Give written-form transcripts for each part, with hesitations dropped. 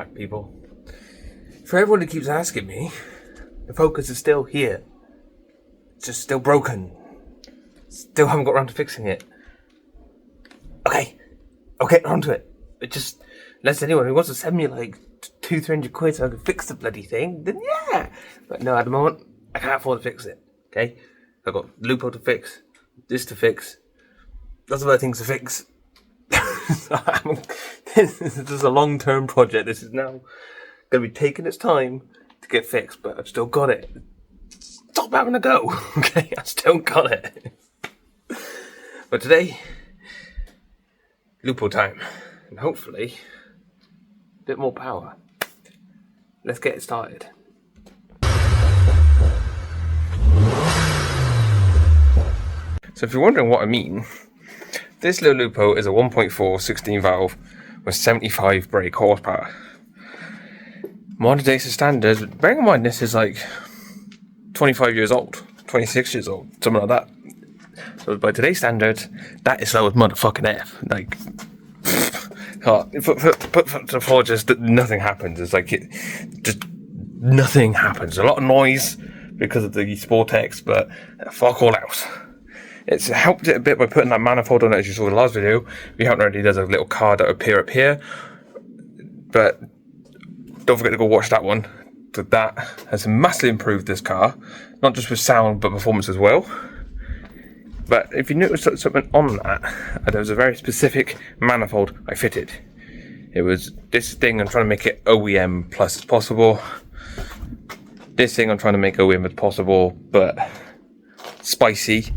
back, people. For everyone who keeps asking me, the Focus is still here. It's just still broken. Still haven't got around to fixing it. Okay, I'll get around to it. It just, unless anyone who wants to send me like 200-300 quid so I can fix the bloody thing, then yeah. But no, at the moment, I can't afford to fix it. Okay? I've got Lupo to fix, this to fix, lots of other things to fix. This is a long-term project. This is now going to be taking its time to get fixed, but I've still got it. Stop having a go, okay? I still got it. But today, Lupo time, and hopefully, a bit more power. Let's get it started. So if you're wondering what I mean, this little Lupo is a 1.4 16 valve with 75 brake horsepower. Modern day standards, bearing in mind this is like 25 years old, 26 years old, something like that. So by today's standards, that is slow as motherfucking F. Like, for the floor, just nothing happens. It's like just nothing happens. A lot of noise because of the Sportex, but fuck all else. It's helped it a bit by putting that manifold on it, as you saw in the last video. We haven't already, there's a little card that will appear up here. But don't forget to go watch that one. So that has massively improved this car. Not just with sound, but performance as well. But if you notice something on that, there was a very specific manifold I fitted. It was this thing I'm trying to make it OEM plus as possible. This thing I'm trying to make OEM as possible, but spicy.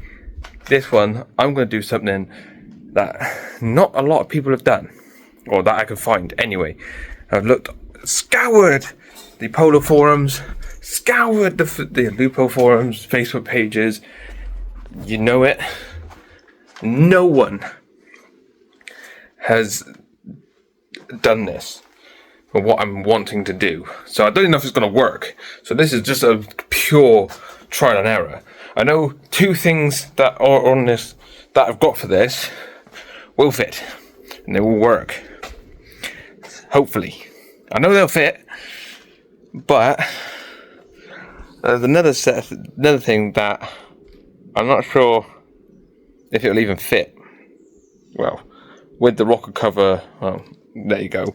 This one, I'm going to do something that not a lot of people have done, or that I could find anyway. I've scoured the Polo forums, scoured the Lupo forums, Facebook pages. You know it. No one has done this for what I'm wanting to do. So I don't know if it's going to work. So this is just a pure trial and error. I know two things that are on this that I've got for this will fit and they will work. Hopefully. I know they'll fit, but there's another thing that I'm not sure if it'll even fit. Well, with the rocker cover, well, there you go.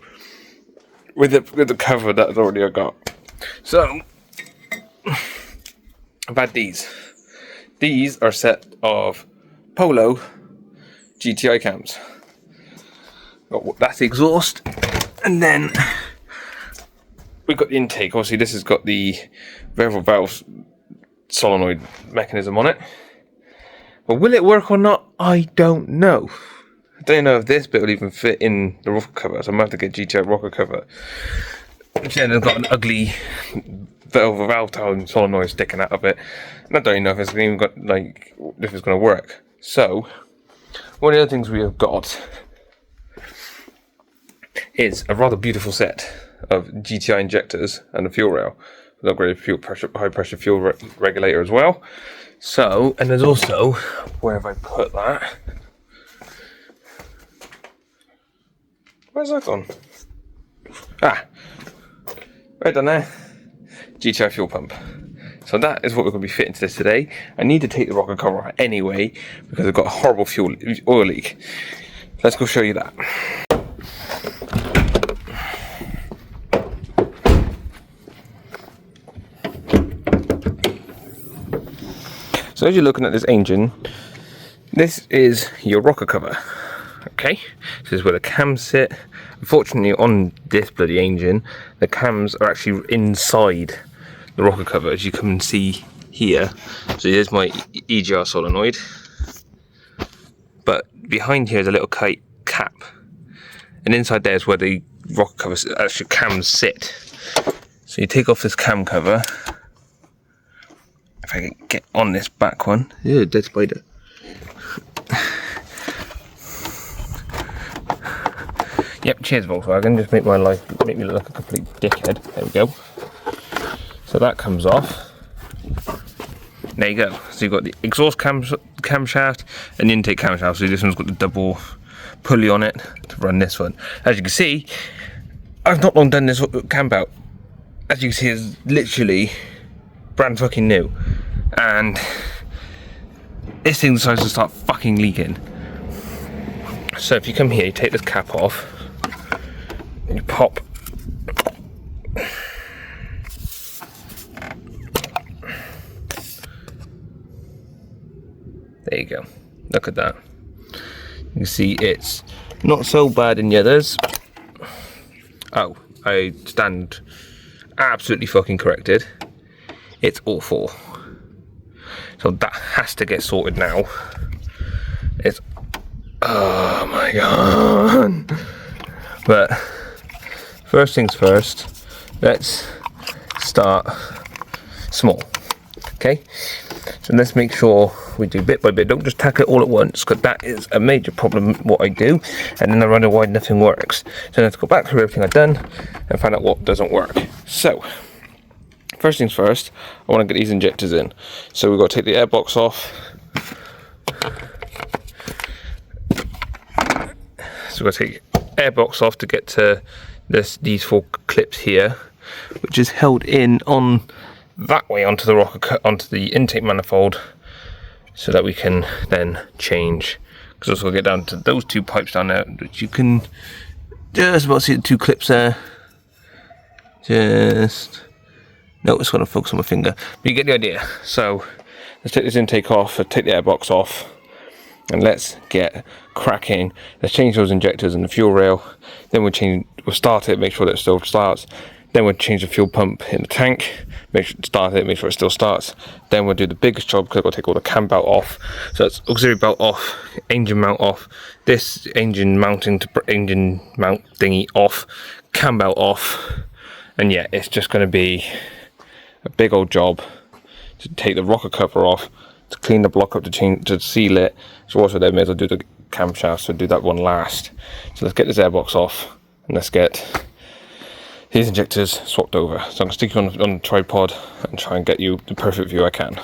With the cover that I've already got. So I've had these. These are a set of Polo GTi cams. That's the exhaust, and then we've got the intake. Obviously, this has got the variable valve solenoid mechanism on it. But will it work or not? I don't know. I don't know if this bit will even fit in the rocker cover, so I might have to get GTi rocker cover. Which then has got an ugly valve tone solenoid sticking out of it. And I don't even know if it's even got if it's going to work. So one of the other things we have got is a rather beautiful set of GTi injectors and a fuel rail. With upgraded high pressure fuel regulator as well. So, and there's also, where have I put that? Where's that gone? Ah, right down there. GTi fuel pump. So that is what we're going to be fitting to this today. I need to take the rocker cover out anyway because I've got a horrible oil leak. Let's go show you that. So as you're looking at this engine, this is your rocker cover. Okay, this is where the cams sit. Unfortunately, on this bloody engine, the cams are actually inside the rocker cover, as you can see here. So here's my EGR solenoid, but behind here is a little cap, and inside there is where the rocker cover, actually cams sit. So you take off this cam cover. If I can get on this back one. Ew, dead spider. Yep, cheers Volkswagen, just make me look like a complete dickhead. There we go. So that comes off. There you go. So you've got the exhaust camshaft and the intake camshaft. So this one's got the double pulley on it to run this one. As you can see, I've not long done this cam belt. As you can see, it's literally brand fucking new, and this thing decides to start fucking leaking. So if you come here, you take this cap off, and you pop. There you go. Look at that. You can see it's not so bad in the others. Oh, I stand absolutely fucking corrected. It's awful. So that has to get sorted now. It's, oh my god. But first things first, let's start small. Okay, so let's make sure we do bit by bit. Don't just tackle it all at once, because that is a major problem what I do, and then I wonder why nothing works. So let's go back through everything I've done and find out what doesn't work. So first things first, I want to get these injectors in. So we've got to take the air box off. So we've got to take air box off to get to these 4 clips here, which is held in on that way onto the intake manifold, so that we can then change. Because also we'll get down to those 2 pipes down there, which you can just about see the 2 clips there. Just no, it's going to focus on my finger, but you get the idea. So let's take this intake off, take the airbox off, and let's get cracking. Let's change those injectors and the fuel rail. Then we'll start it, make sure that it still starts. Then we'll change the fuel pump in the tank, make sure it start it, make sure it still starts. Then we'll do the biggest job, because we'll take all the cam belt off. So it's auxiliary belt off, engine mount off, this engine mounting to engine mount thingy off, cam belt off, and yeah, it's just going to be a big old job to take the rocker cover off, to clean the block up, to seal it. So also then may as well do the camshaft, so do that one last. So let's get this airbox off, and let's get these injectors swapped over. So I'm going to stick you on the tripod and try and get you the perfect view I can.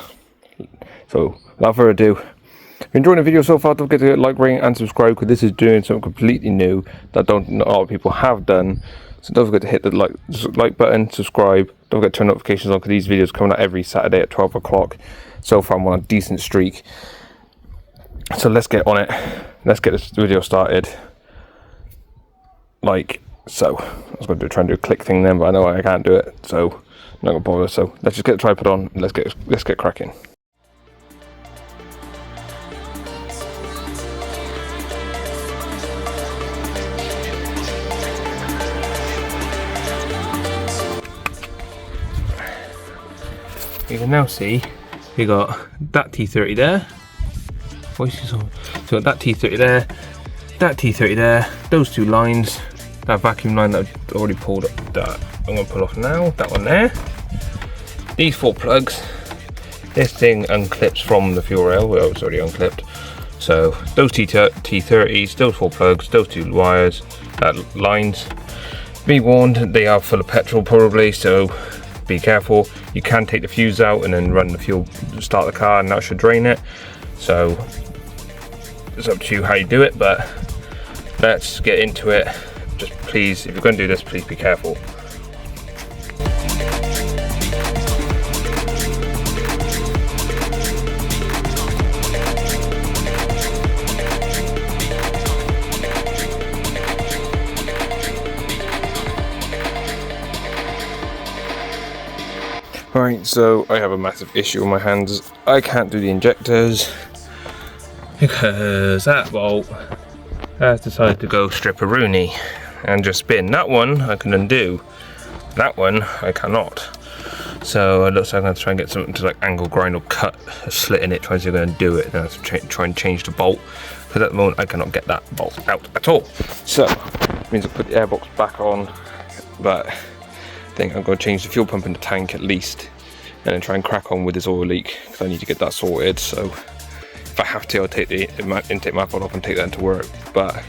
So without further ado, if you're enjoying the video so far, don't forget to like, rate and subscribe, because this is doing something completely new that not a lot of people have done. So don't forget to hit the like button, subscribe, don't forget to turn notifications on, because these videos coming out every Saturday at 12 o'clock. So far I'm on a decent streak. So let's get on it. Let's get this video started. Like so. I was going to try and do a click thing then, but I know I can't do it, so I'm not going to bother. So let's just get the tripod on and let's get cracking. You can now see we got that T30 there. So we got that T30 there, that T30 there, those 2 lines, that vacuum line that I've already pulled up, that I'm going to pull off now, that one there, these 4 plugs, this thing unclips from the fuel rail, well it's already unclipped, so those T30s, those 4 plugs, those 2 wires, lines, be warned, they are full of petrol probably, so be careful. You can take the fuse out and then run the fuel, start the car, and that should drain it. So it's up to you how you do it, but let's get into it. Just please, if you're going to do this, please be careful. Right, so I have a massive issue with my hands. I can't do the injectors because that bolt has decided to go stripperoonie and just spin. That one I can undo, that one I cannot. So it looks like I'm going to try and get something to like angle grind or cut a slit in it, trying to undo it, and I have to try and change the bolt, because at the moment I cannot get that bolt out at all. So it means I put the airbox back on, but I think I'm going to change the fuel pump in the tank at least, and then try and crack on with this oil leak, because I need to get that sorted. So if I have to, I'll take the intake manifold off and take that into work, but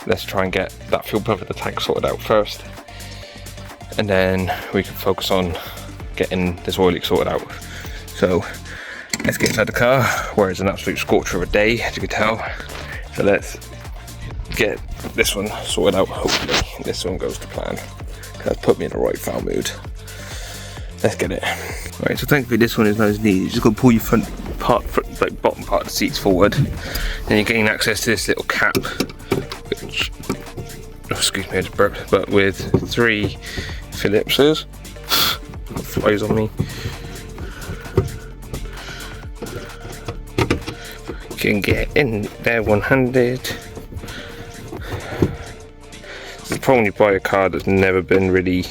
let's try and get that fuel pump in the tank sorted out first, and then we can focus on getting this oil leak sorted out. So let's get inside the car, where it's an absolute scorcher of a day, as you can tell. So let's get this one sorted out. Hopefully this one goes to plan. That put me in the right foul mood. Let's get it. Right, so thankfully this one is nice and easy. You just got to pull your front part, like bottom part of the seats forward, and you gain access to this little cap, which, oh, excuse me, I just burped, but with 3 Phillipses. Flies on me. You can get in there one-handed. The problem when you buy a car that's never been really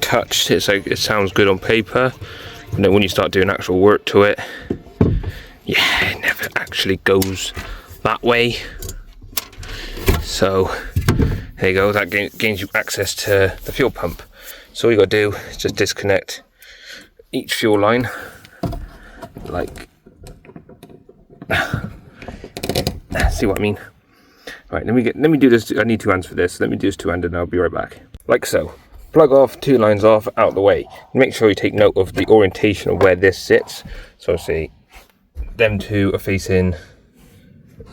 touched, it's like it sounds good on paper, and then when you start doing actual work to it, yeah, it never actually goes that way. So there you go, that gains you access to the fuel pump. So all you gotta do is just disconnect each fuel line, like, see what I mean? Right, let me do this. I need 2 hands for this. Let me do this 2-handed and I'll be right back. Like so. Plug off, 2 lines off, out of the way. Make sure you take note of the orientation of where this sits. So see, them 2 are facing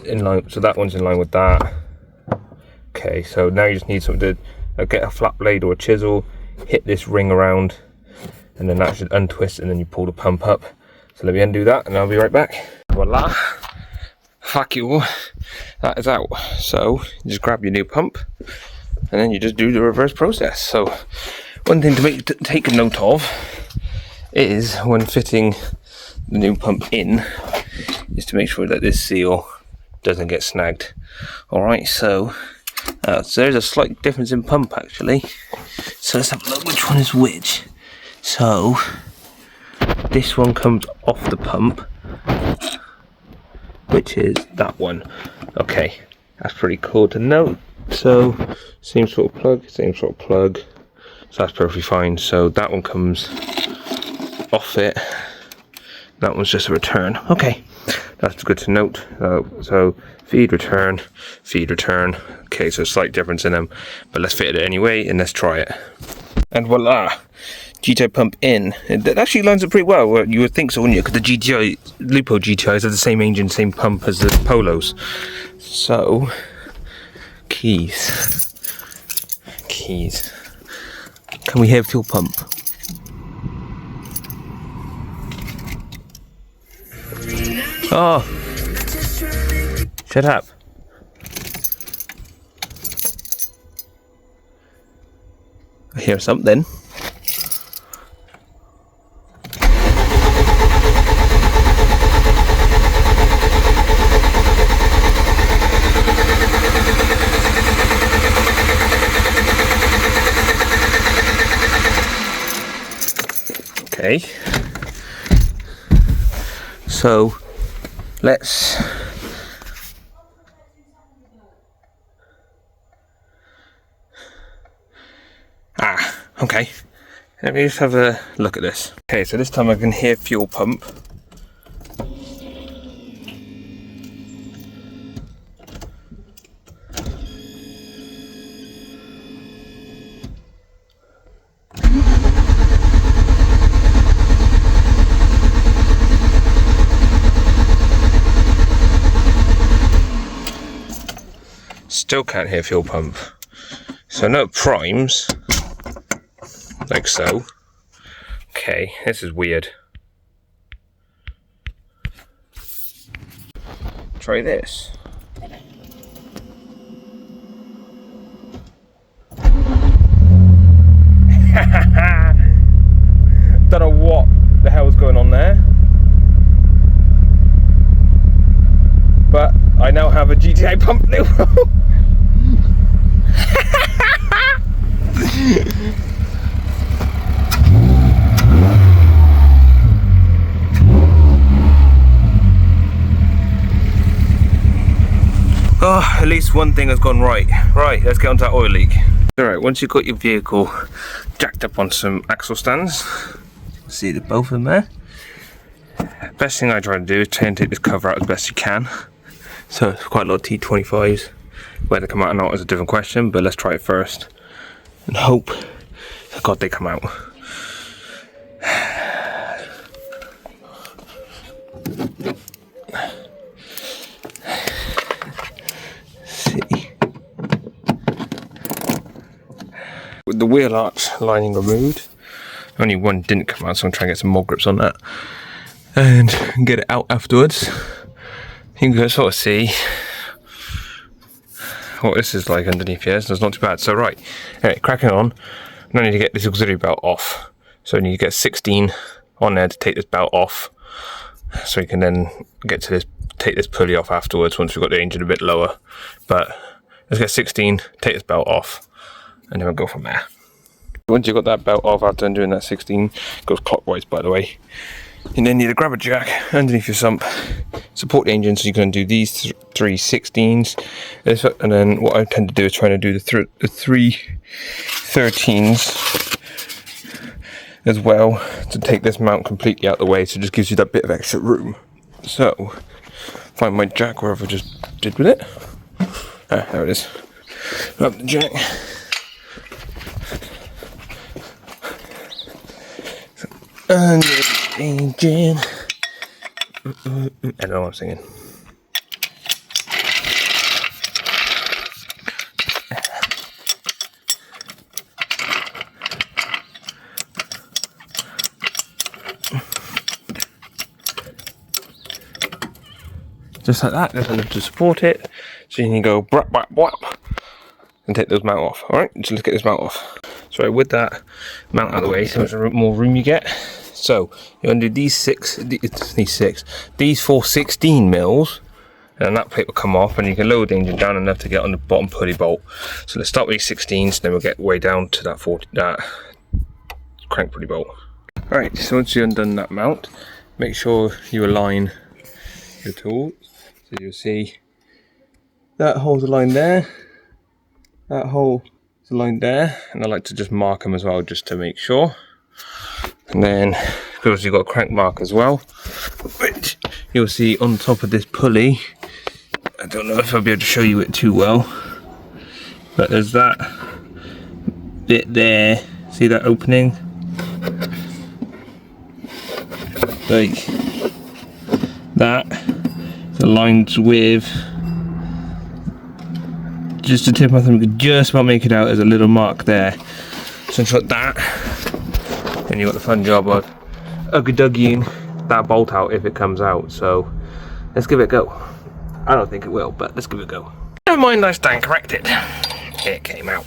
in line, so that one's in line with that. Okay, so now you just need something to get a flat blade or a chisel, hit this ring around, and then that should untwist, and then you pull the pump up. So let me undo that and I'll be right back. Voila, fuck you, that is out. So you just grab your new pump and then you just do the reverse process. So one thing to take a note of is when fitting the new pump in is to make sure that this seal doesn't get snagged. Alright, so there's a slight difference in pump actually. So let's have a look which one is which. So this one comes off the pump, which is that one. Okay, that's pretty cool to note. So same sort of plug, so that's perfectly fine. So that one comes off it, that one's just a return. Okay, that's good to note. So feed, return. Okay, so slight difference in them, but let's fit it anyway and let's try it. And voila, GTi pump in. It actually lines up pretty well. You would think so, wouldn't you? Because the GTi, Lupo GTIs have the same engine, same pump as the Polos. So, keys. Can we hear fuel pump? Oh, shut up. I hear something. Okay, so let's okay, let me just have a look at this. Okay, so this time I can hear fuel pump. Still can't hear fuel pump. So no primes, like so. Okay, this is weird. Try this. Don't know what the hell's going on there, but I now have a GTi pump Lupo. Oh, at least one thing has gone right. Right, let's get on to that oil leak. Alright, once you've got your vehicle jacked up on some axle stands, see the both of them there. Best thing I try to do is try and take this cover out as best you can. So it's quite a lot of T25s. Whether they come out or not is a different question, but let's try it first and hope to God they come out. with the wheel arch lining removed. Only one didn't come out, so I'm trying to get some more grips on that and get it out afterwards. You can sort of see what this is like underneath here, so it's not too bad. So right, anyway, cracking on. I need to get this auxiliary belt off. So I need to get 16 on there to take this belt off, so we can then get to this, take this pulley off afterwards once we've got the engine a bit lower. But let's get 16, take this belt off, and then we'll go from there. Once you've got that belt off after undoing that 16, it goes clockwise by the way, you then need to grab a jack underneath your sump, support the engine, so you can undo these three 16s, and then what I tend to do is try to do the three 13s as well, to take this mount completely out of the way, so it just gives you that bit of extra room. So, find my jack wherever I just did with it. Ah, there it is. Grab the jack. And the engine. I don't know what I'm singing. Just like that, there's enough to support it. So you can go brap, brap, brap, and take those mount off. Alright, so let's get this mount off. So with that mount out of the way, so much more room you get. So you're going to do these four 16 mils, and that plate will come off, and you can lower the engine down enough to get on the bottom pulley bolt. So let's start with these 16s, then we'll get way down to that crank pulley bolt. Alright, so once you've undone that mount, make sure you align your tools. So you'll see that hole's aligned there, that hole is aligned there, and I like to just mark them as well just to make sure. And then, because you've got a crank mark as well, which you'll see on top of this pulley. I don't know if I'll be able to show you it too well, but there's that bit there, see that opening? Like that, it's aligned with just the tip of my thumb. You can just about make it out. There's a little mark there. So got that, and you've got the fun job of uggy-duggying that bolt out if it comes out. So let's give it a go. I don't think it will, but let's give it a go. Never mind, I stand corrected. It came out.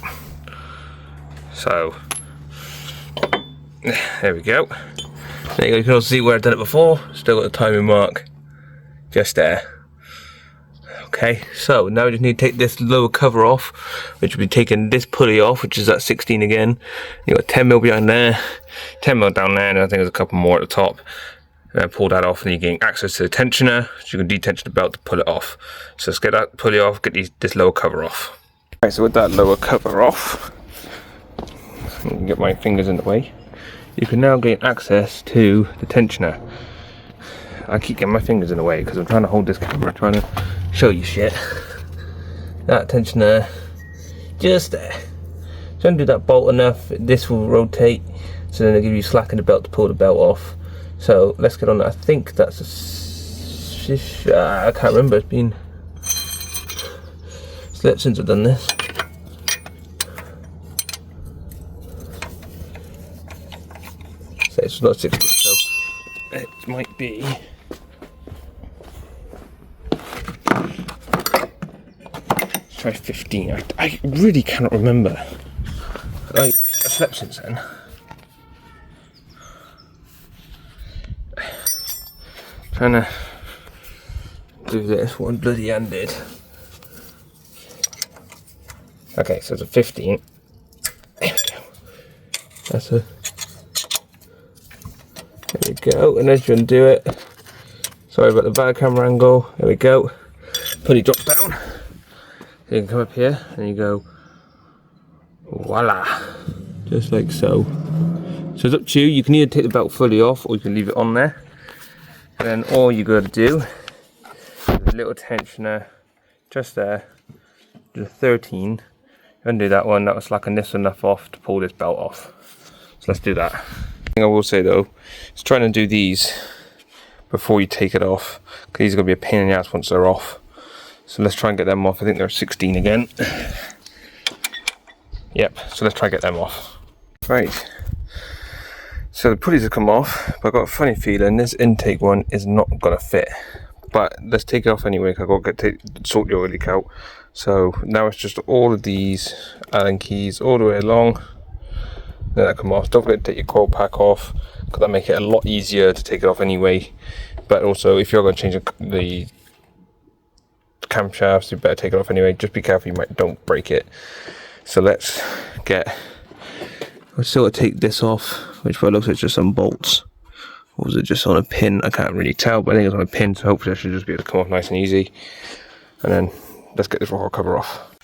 So there we go. There you go. You can also see where I've done it before. Still got the timing mark just there. Okay, so now we just need to take this lower cover off, which will be taking this pulley off, which is at 16 again. You got 10mm behind there, 10mm down there, and I think there's a couple more at the top. Pull that off, and you're getting access to the tensioner, so you can detension the belt to pull it off. So let's get that pulley off, get this lower cover off. Okay, so with that lower cover off, I can get my fingers in the way. You can now gain access to the tensioner. I keep getting my fingers in the way because I'm trying to hold this camera, trying to show you shit. That tensioner, just there. So undo that bolt enough, this will rotate, so then it'll give you slack in the belt to pull the belt off. So let's get on that. I think that's I can't remember, it's been slept since I've done this. So it's not 16, so it might be try 15. I really cannot remember. I slept since then. Trying to do this one bloody handed. Okay, so it's a 15. There we go. That's a. There we go. And as you undo it, sorry about the bad camera angle. There we go. Pulley drops down. So you can come up here and you go, voila, just like so. So it's up to you. You can either take the belt fully off or you can leave it on there. And then all you got to do is a little tensioner just there, just 13. Undo that one. That was slacking this enough off to pull this belt off. So let's do that. The thing I will say though is trying to do these before you take it off, because these are going to be a pain in the ass once they're off. So let's try and get them off. I think they're 16 again. Yep, so let's try and get them off. Right, so the pulleys have come off, but I've got a funny feeling this intake one is not going to fit. But let's take it off anyway, because I've got to sort the oil leak out. So now it's just all of these Allen keys all the way along. Then that come off. Don't forget to take your coil pack off, because that'll make it a lot easier to take it off anyway. But also, if you're going to change the camshafts, you better take it off anyway. Just be careful, you don't break it. So let's get. We'll still take this off, which looks like just some bolts. Or was it just on a pin? I can't really tell, but I think it's on a pin, so hopefully I should just be able to come off nice and easy. And then let's get this rocker cover off.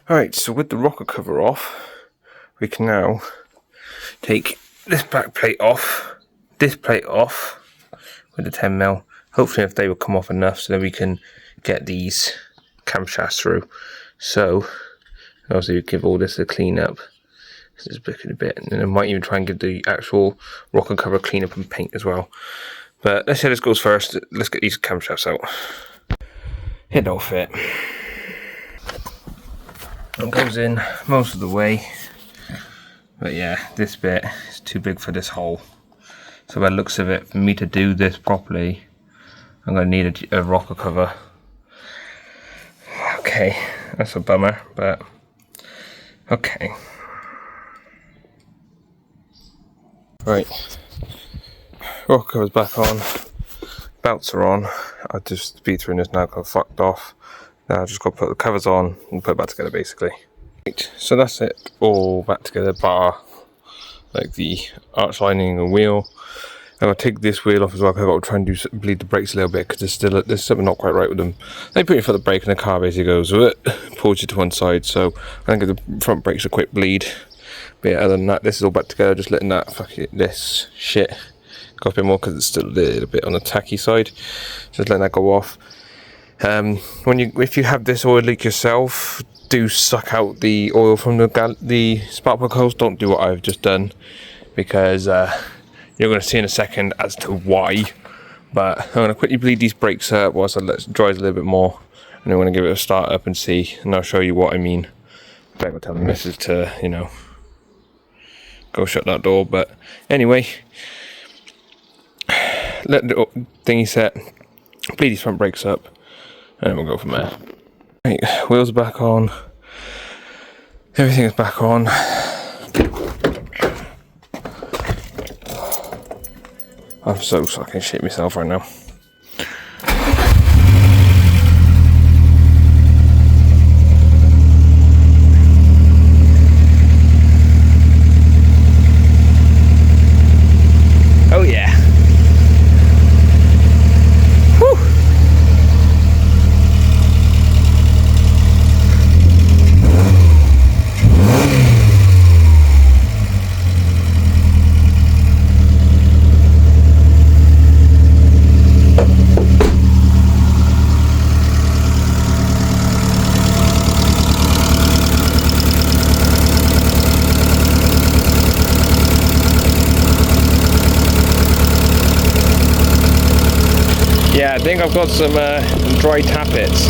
Alright, so with the rocker cover off, we can now take this back plate off, this plate off with the 10mm. Hopefully if they will come off enough so that we can get these camshafts through. So obviously we give all this a clean up. It's broken a bit, and then I might even try and give the actual rocker cover clean up and paint as well. But let's see how this goes first. Let's get these camshafts out. It don't fit. It goes in most of the way, but yeah, this bit is too big for this hole. So by the looks of it, for me to do this properly, I'm going to need a rocker cover. Okay, that's a bummer, but okay. Right, rocker cover's back on, belts are on. I just speed through this now because I fucked off. Now I just got to put the covers on and put it back together basically. Right, so that's it all back together, bar like the arch lining and wheel. I'm going to take this wheel off as well because I've got to try and bleed the brakes a little bit because there's something not quite right with them. They put your foot on the brake and the car basically goes, pulls you to one side, so I think the front brakes a quick bleed. But yeah, other than that, this is all back together, just letting that this shit go a bit more because it's still a little bit on the tacky side. Just letting that go off. If you have this oil leak yourself, do suck out the oil from the spark plug hose. Don't do what I've just done, because you're going to see in a second as to why. But I'm going to quickly bleed these brakes up whilst I let it dry a little bit more, and I'm going to give it a start up and see, and I'll show you what I mean. I'm going to tell the missus to, go shut that door. But anyway, let the thingy set, bleed these front brakes up, and then we'll go from there. Right, wheels back on, everything is back on. I'm so fucking shit myself right now. Oh yeah. Whew. Yeah, I think I've got some dry tappets.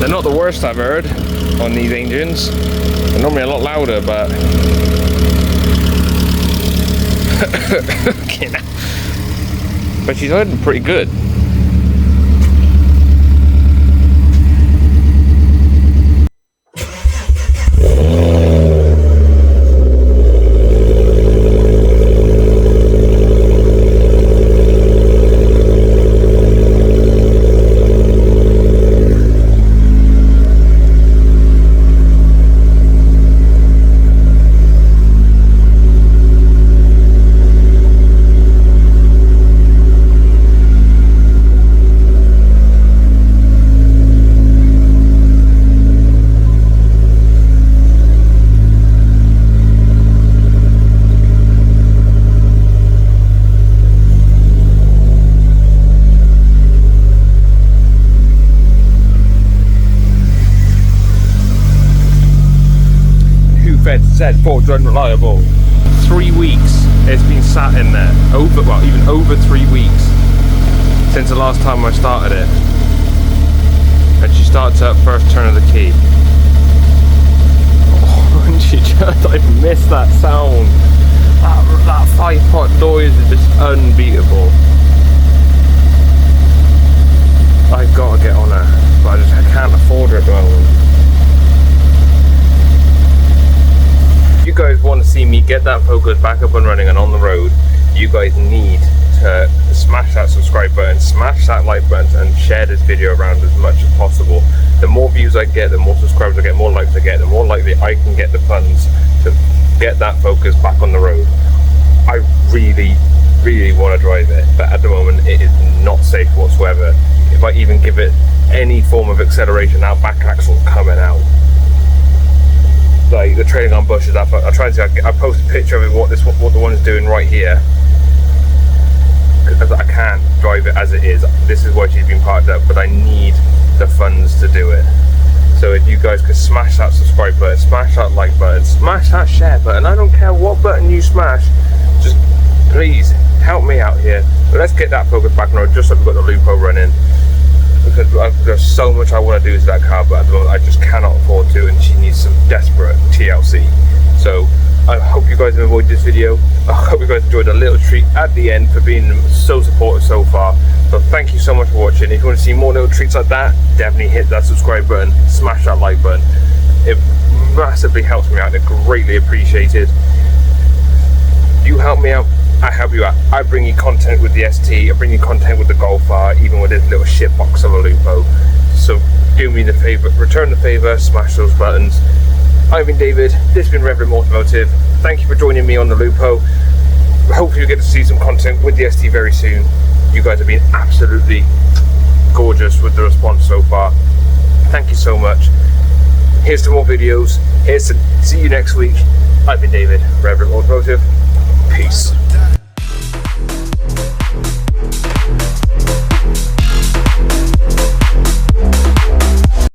They're not the worst I've heard on these engines. They're normally a lot louder, but but she's heard them pretty good. Said Ford's unreliable. 3 weeks it's been sat in there. Even over 3 weeks since the last time I started it. and she starts up first turn of the key. Oh, and she just, I missed that sound. That 5-pot noise is just unbeatable. I've got to get on her, but I can't afford her at the moment. If you guys want to see me get that Focus back up and running and on the road, you guys need to smash that subscribe button, smash that like button, and share this video around as much as possible. The more views I get, the more subscribers I get, more likes I get, the more likely I can get the funds to get that Focus back on the road. I really want to drive it, but at the moment it is not safe whatsoever. If I even give it any form of acceleration, that back axle's coming out. Like the trailing on bushes, I'll try and see. I post a picture of it, what the one is doing right here. Because I can't drive it as it is. This is why she's been parked up, but I need the funds to do it. So if you guys could smash that subscribe button, smash that like button, smash that share button, I don't care what button you smash, just please help me out here. But let's get that Focus back on the road, just like we've got the Lupo running. Because there's so much I want to do to that car, but at the moment I just cannot afford to, and she needs some desperate TLC. So I hope you guys have enjoyed this video. I hope you guys enjoyed a little treat at the end for being so supportive so far. So thank you so much for watching. If you want to see more little treats like that, definitely hit that subscribe button, smash that like button. It massively helps me out, and greatly appreciated. You help me out, I help you out. I bring you content with the ST, I bring you content with the Golf R, even with this little shit box of a Lupo. So do me the favour, return the favour, smash those buttons. I've been David, this has been Reverend Automotive. Thank you for joining me on the Lupo. Hopefully you get to see some content with the ST very soon. You guys have been absolutely gorgeous with the response so far. Thank you so much. Here's to more videos. Here's to see you next week. I've been David, Reverend Automotive.